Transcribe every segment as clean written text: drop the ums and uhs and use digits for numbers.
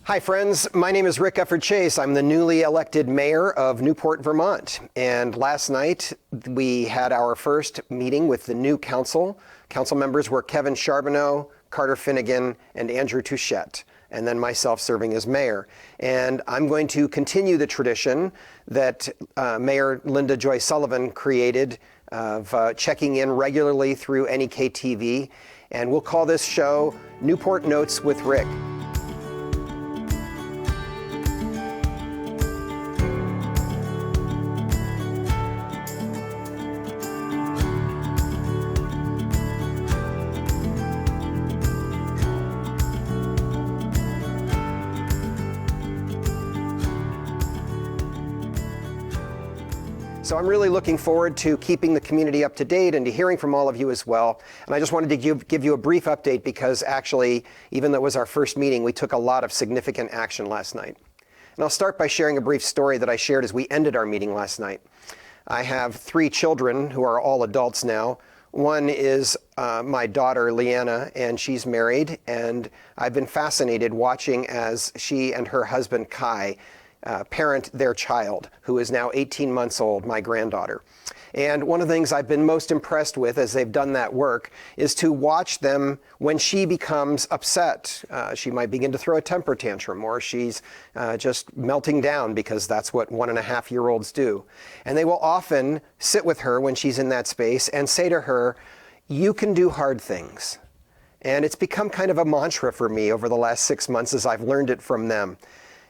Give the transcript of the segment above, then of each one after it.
Hi friends, my name is Rick Efford Chase. I'm the newly elected mayor of Newport, Vermont. And last night we had our first meeting with the new council. Council members were Kevin Charbonneau, Carter Finnegan, and Andrew Touchette, and then myself serving as mayor. And I'm going to continue the tradition that Mayor Linda Joy Sullivan created of checking in regularly through NEK-TV. And we'll call this show Newport Notes with Rick. So I'm really looking forward to keeping the community up to date and to hearing from all of you as well. And I just wanted to give you a brief update because actually, even though it was our first meeting, we took a lot of significant action last night. And I'll start by sharing a brief story that I shared as we ended our meeting last night. I have 3 children who are all adults now. One is my daughter, Leanna, and she's married. And I've been fascinated watching as she and her husband, Kai, parent their child, who is now 18 months old, my granddaughter. And one of the things I've been most impressed with as they've done that work is to watch them when she becomes upset. She might begin to throw a temper tantrum, or she's just melting down, because that's what 1.5-year-olds do. And they will often sit with her when she's in that space and say to her, "You can do hard things." And it's become kind of a mantra for me over the last 6 months as I've learned it from them.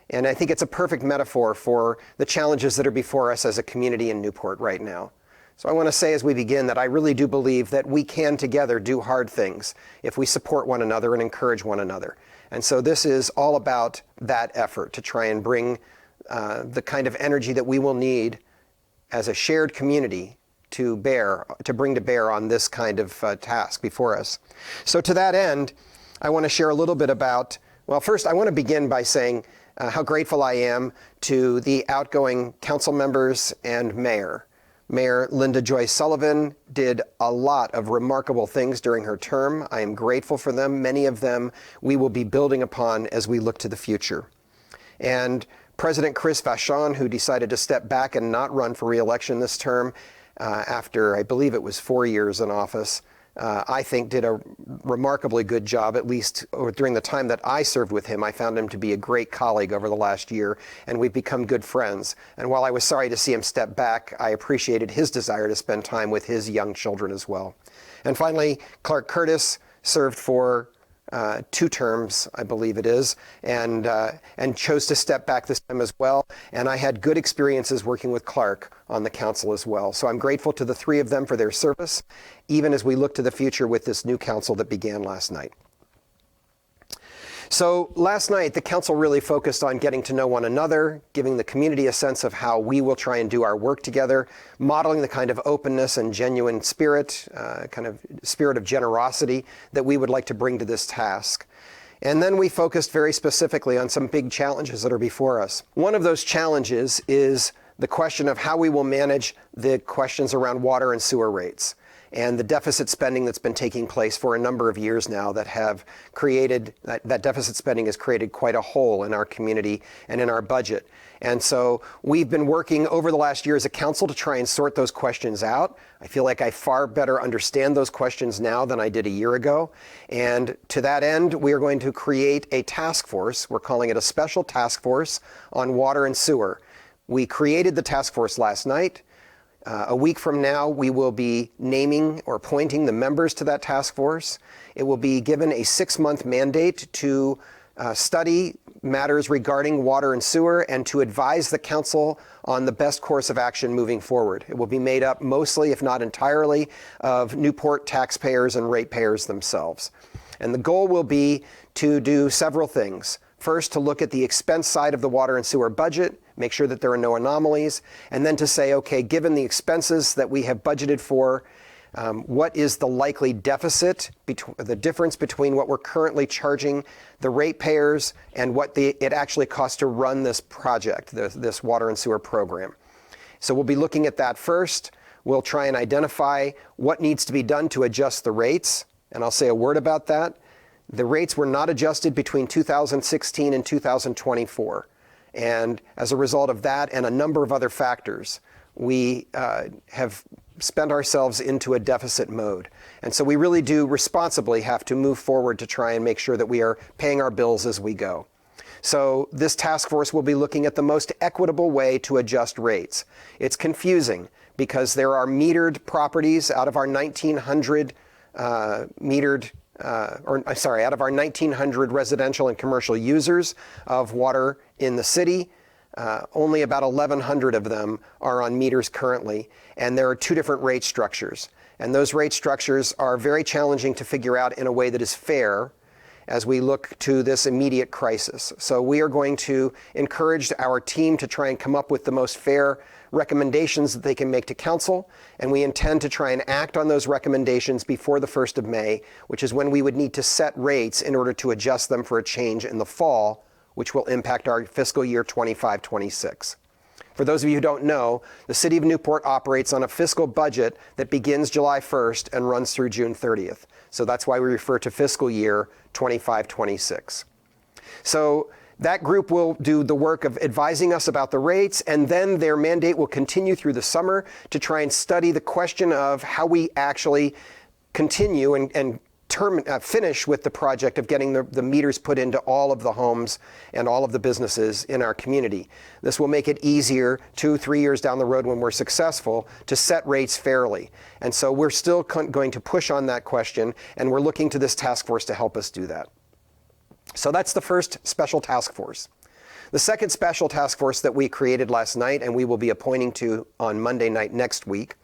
And I think it's a perfect metaphor for the challenges that are before us as a community in Newport right now. So I want to say as we begin that I really do believe that we can together do hard things if we support one another and encourage one another. And so this is all about that effort to try and bring the kind of energy that we will need as a shared community to bring to bear on this kind of task before us. So to that end, I want to share a little bit about, well, first I want to begin by saying how grateful I am to the outgoing council members and mayor. Mayor Linda Joy Sullivan did a lot of remarkable things during her term. I am grateful for them. Many of them we will be building upon as we look to the future. And President Chris Vachon, who decided to step back and not run for re-election this term after, I believe it was 4 years in office, I think did a remarkably good job, at least during the time that I served with him. I found him to be a great colleague over the last year, and we've become good friends. And while I was sorry to see him step back, I appreciated his desire to spend time with his young children as well. And finally, Clark Curtis served for 2 terms, I believe it is, and chose to step back this time as well. And I had good experiences working with Clark on the council as well. So I'm grateful to the 3 of them for their service, even as we look to the future with this new council that began last night. So last night, the council really focused on getting to know one another, giving the community a sense of how we will try and do our work together, modeling the kind of openness and genuine spirit, kind of spirit of generosity that we would like to bring to this task. And then we focused very specifically on some big challenges that are before us. One of those challenges is the question of how we will manage the questions around water and sewer rates, and the deficit spending that's been taking place for a number of years now that have created, that deficit spending has created quite a hole in our community and in our budget. And so we've been working over the last year as a council to try and sort those questions out. I feel like I far better understand those questions now than I did a year ago. And to that end, we are going to create a task force. We're calling it a special task force on water and sewer. We created the task force last night. A week from now, we will be naming or appointing the members to that task force. It will be given a 6-month mandate to study matters regarding water and sewer and to advise the council on the best course of action moving forward. It will be made up mostly, if not entirely, of Newport taxpayers and ratepayers themselves. And the goal will be to do several things. First, to look at the expense side of the water and sewer budget, make sure that there are no anomalies, and then to say, okay, given the expenses that we have budgeted for, what is the likely deficit, the difference between what we're currently charging the ratepayers and what it actually costs to run this project, this water and sewer program. So we'll be looking at that first. We'll try and identify what needs to be done to adjust the rates, and I'll say a word about that. The rates were not adjusted between 2016 and 2024. And as a result of that and a number of other factors, we have spent ourselves into a deficit mode. And so we really do responsibly have to move forward to try and make sure that we are paying our bills as we go. So this task force will be looking at the most equitable way to adjust rates. It's confusing because there are metered properties out of our 1,900 out of our 1,900 residential and commercial users of water in the city. Only about 1,100 of them are on meters currently, and there are two different rate structures. And those rate structures are very challenging to figure out in a way that is fair as we look to this immediate crisis. So we are going to encourage our team to try and come up with the most fair recommendations that they can make to council, and we intend to try and act on those recommendations before the 1st of May, which is when we would need to set rates in order to adjust them for a change in the fall, which will impact our fiscal year 25-26. For those of you who don't know, the City of Newport operates on a fiscal budget that begins July 1st and runs through June 30th. So that's why we refer to fiscal year 25-26. So that group will do the work of advising us about the rates, and then their mandate will continue through the summer to try and study the question of how we actually continue and finish with the project of getting the meters put into all of the homes and all of the businesses in our community. This will make it easier 2-3 years down the road when we're successful to set rates fairly. And so we're still going to push on that question, and we're looking to this task force to help us do that. So that's the first special task force. The second special task force that we created last night, and we will be appointing to on Monday night next week,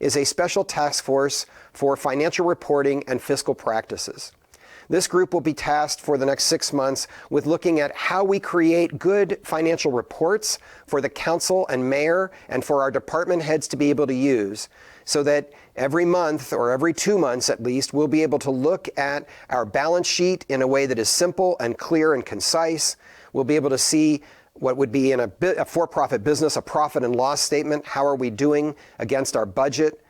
is a special task force for financial reporting and fiscal practices. This group will be tasked for the next 6 months with looking at how we create good financial reports for the council and mayor and for our department heads to be able to use, so that every month or every 2 months at least, we'll be able to look at our balance sheet in a way that is simple and clear and concise. We'll be able to see what would be in a for-profit business, a profit and loss statement. How are we doing against our budget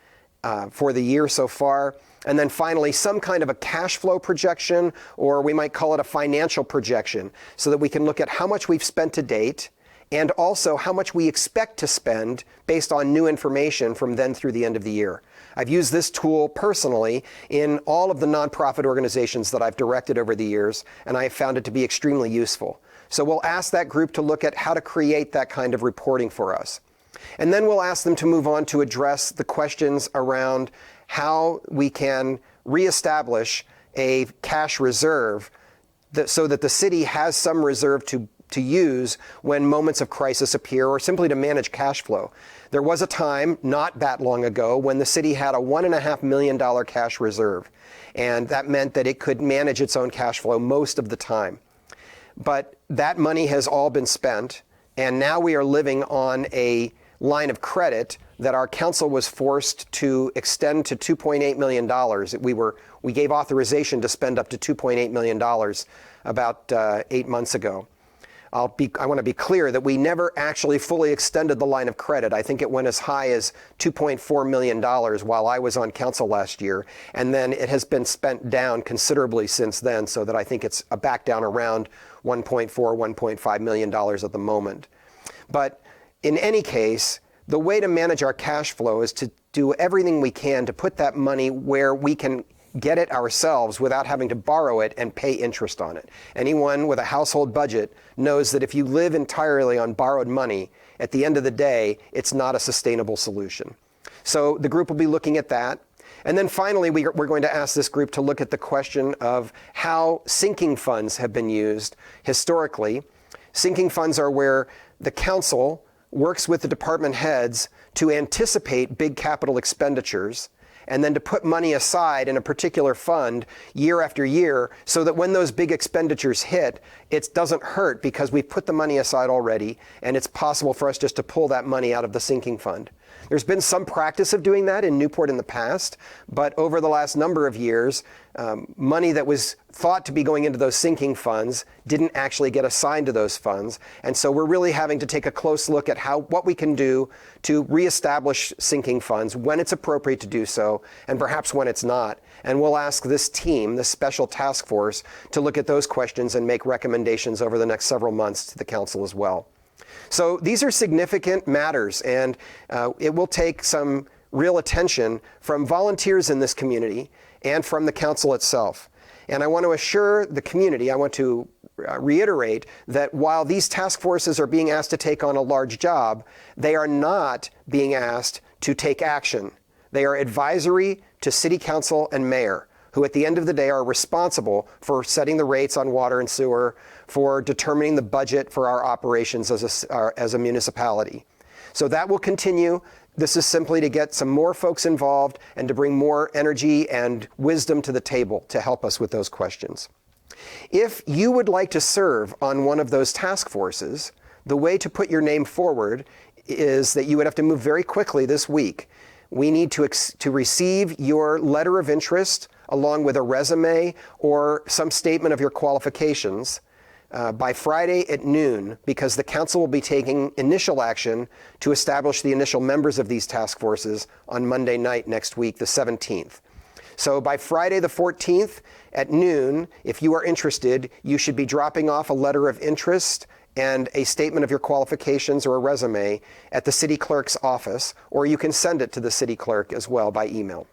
for the year so far? And then finally, some kind of a cash flow projection, or we might call it a financial projection, so that we can look at how much we've spent to date and also how much we expect to spend based on new information from then through the end of the year. I've used this tool personally in all of the nonprofit organizations that I've directed over the years, and I have found it to be extremely useful. So we'll ask that group to look at how to create that kind of reporting for us. And then we'll ask them to move on to address the questions around how we can reestablish a cash reserve so that the city has some reserve to use when moments of crisis appear, or simply to manage cash flow. There was a time not that long ago when the city had a $1.5 million cash reserve, and that meant that it could manage its own cash flow most of the time. But that money has all been spent, and now we are living on a line of credit that our council was forced to extend to $2.8 million. We gave authorization to spend up to $2.8 million about 8 months ago. I want to be clear that we never actually fully extended the line of credit. I think it went as high as $2.4 million while I was on council last year, and then it has been spent down considerably since then, so that I think it's back down around $1.4, $1.5 million at the moment. But in any case, the way to manage our cash flow is to do everything we can to put that money where we can get it ourselves without having to borrow it and pay interest on it. Anyone with a household budget knows that if you live entirely on borrowed money, at the end of the day, it's not a sustainable solution. So the group will be looking at that. And then finally, we're going to ask this group to look at the question of how sinking funds have been used historically. Sinking funds are where the council works with the department heads to anticipate big capital expenditures, and then to put money aside in a particular fund year after year, so that when those big expenditures hit, it doesn't hurt because we've put the money aside already, and it's possible for us just to pull that money out of the sinking fund. There's been some practice of doing that in Newport in the past, but over the last number of years, money that was thought to be going into those sinking funds didn't actually get assigned to those funds. And so we're really having to take a close look at what we can do to reestablish sinking funds when it's appropriate to do so, and perhaps when it's not. And we'll ask this team, this special task force, to look at those questions and make recommendations over the next several months to the council as well. So these are significant matters, and it will take some real attention from volunteers in this community and from the council itself. And I want to assure the community, I want to reiterate that while these task forces are being asked to take on a large job, they are not being asked to take action. They are advisory to city council and mayor, who at the end of the day are responsible for setting the rates on water and sewer, for determining the budget for our operations as a municipality. So that will continue. This is simply to get some more folks involved and to bring more energy and wisdom to the table to help us with those questions. If you would like to serve on one of those task forces, the way to put your name forward is that you would have to move very quickly this week. We need to receive your letter of interest along with a resume or some statement of your qualifications by Friday at noon, because the council will be taking initial action to establish the initial members of these task forces on Monday night next week, the 17th. So by Friday the 14th at noon, if you are interested, you should be dropping off a letter of interest and a statement of your qualifications or a resume at the city clerk's office, or you can send it to the city clerk as well by email.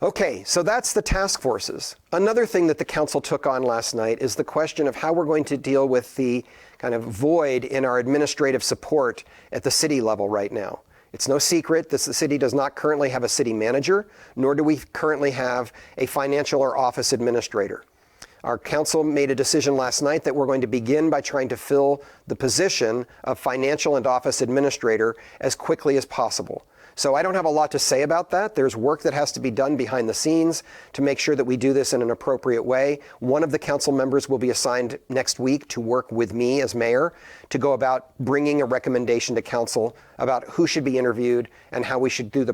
Okay, so that's the task forces. Another thing that the council took on last night is the question of how we're going to deal with the kind of void in our administrative support at the city level right now. It's no secret that the city does not currently have a city manager, nor do we currently have a financial or office administrator. Our council made a decision last night that we're going to begin by trying to fill the position of financial and office administrator as quickly as possible. So I don't have a lot to say about that. There's work that has to be done behind the scenes to make sure that we do this in an appropriate way. One of the council members will be assigned next week to work with me as mayor to go about bringing a recommendation to council about who should be interviewed and how we should do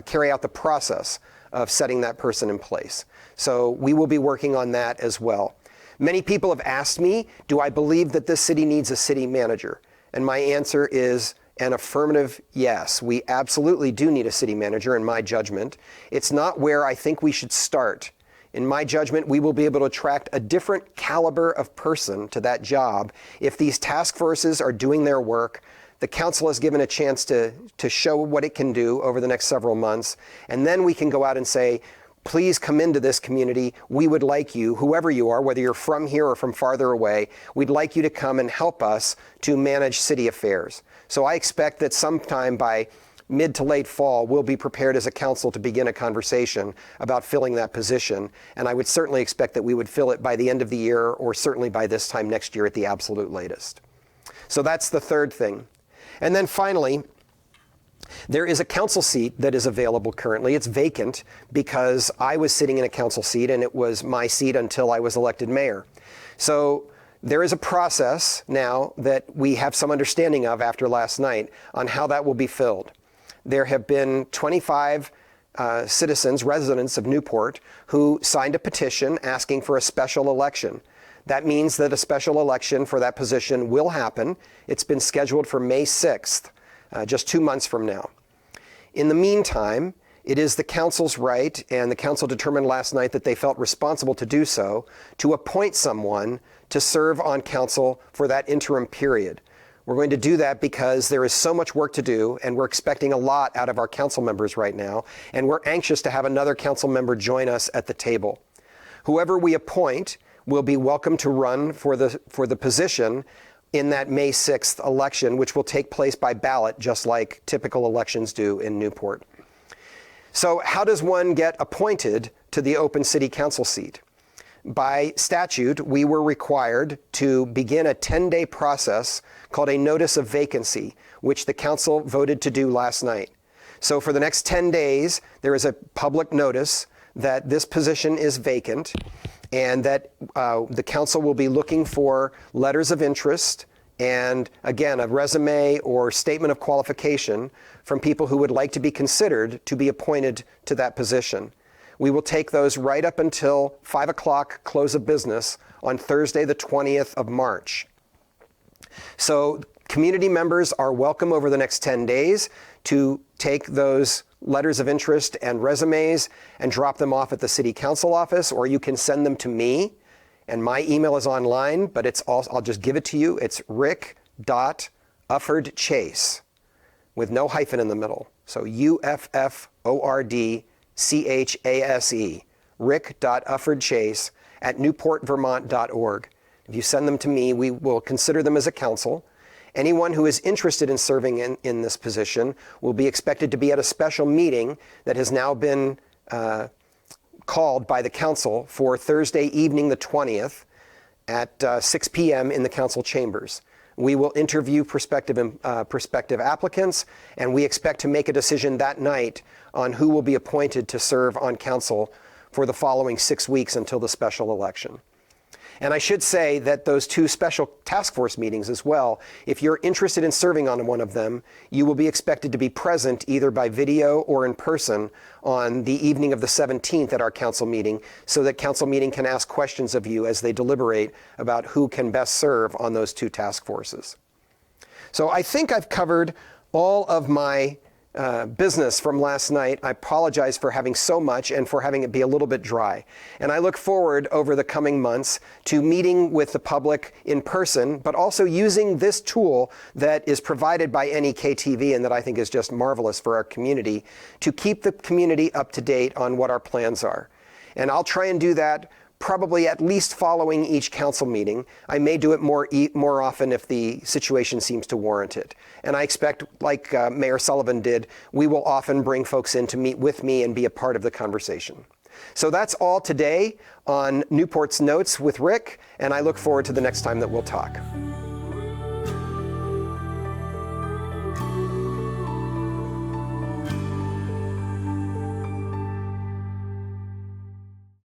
carry out the process of setting that person in place. So we will be working on that as well. Many people have asked me, do I believe that this city needs a city manager? And my answer is an affirmative yes. We absolutely do need a city manager, in my judgment. It's not where I think we should start. In my judgment, we will be able to attract a different caliber of person to that job if these task forces are doing their work. The council has given a chance to show what it can do over the next several months, and then we can go out and say, please come into this community. We would like you, whoever you are, whether you're from here or from farther away, we'd like you to come and help us to manage city affairs. So I expect that sometime by mid to late fall, we'll be prepared as a council to begin a conversation about filling that position. And I would certainly expect that we would fill it by the end of the year, or certainly by this time next year at the absolute latest. So that's the third thing. And then finally, there is a council seat that is available currently. It's vacant because I was sitting in a council seat and it was my seat until I was elected mayor. So there is a process now that we have some understanding of after last night on how that will be filled. There have been 25 citizens, residents of Newport, who signed a petition asking for a special election. That means that a special election for that position will happen. It's been scheduled for May 6th, just 2 months from now. In the meantime, it is the council's right, and the council determined last night that they felt responsible to do so, to appoint someone to serve on council for that interim period. We're going to do that because there is so much work to do, and we're expecting a lot out of our council members right now, and we're anxious to have another council member join us at the table. Whoever we appoint will be welcome to run for the position in that May 6th election, which will take place by ballot, just like typical elections do in Newport. So how does one get appointed to the open city council seat? By statute, we were required to begin a 10-day process called a notice of vacancy, which the council voted to do last night. So for the next 10 days, there is a public notice that this position is vacant and that the council will be looking for letters of interest and again, a resume or statement of qualification from people who would like to be considered to be appointed to that position. We will take those right up until 5 o'clock close of business on Thursday, the 20th of March. So community members are welcome over the next 10 days to take those letters of interest and resumes and drop them off at the city council office, or you can send them to me. And my email is online, but it's also, I'll just give it to you. It's rick.uffordchase with no hyphen in the middle. So UFFORDCHASE, rick.uffordchase at newportvermont.org. If you send them to me, we will consider them as a council. Anyone who is interested in serving in this position will be expected to be at a special meeting that has now been called by the council for Thursday evening the 20th at 6 p.m. in the council chambers. We will interview prospective applicants, and we expect to make a decision that night on who will be appointed to serve on council for the following 6 weeks until the special election. And I should say that those two special task force meetings as well, if you're interested in serving on one of them, you will be expected to be present either by video or in person on the evening of the 17th at our council meeting, so that council meeting can ask questions of you as they deliberate about who can best serve on those two task forces. So I think I've covered all of my business from last night. I apologize for having so much and for having it be a little bit dry. And I look forward over the coming months to meeting with the public in person, but also using this tool that is provided by NEK-TV and that I think is just marvelous for our community to keep the community up to date on what our plans are. And I'll try and do that probably at least following each council meeting. I may do it more often if the situation seems to warrant it. And I expect, like Mayor Sullivan did, we will often bring folks in to meet with me and be a part of the conversation. So that's all today on Newport's Notes with Rick, and I look forward to the next time that we'll talk.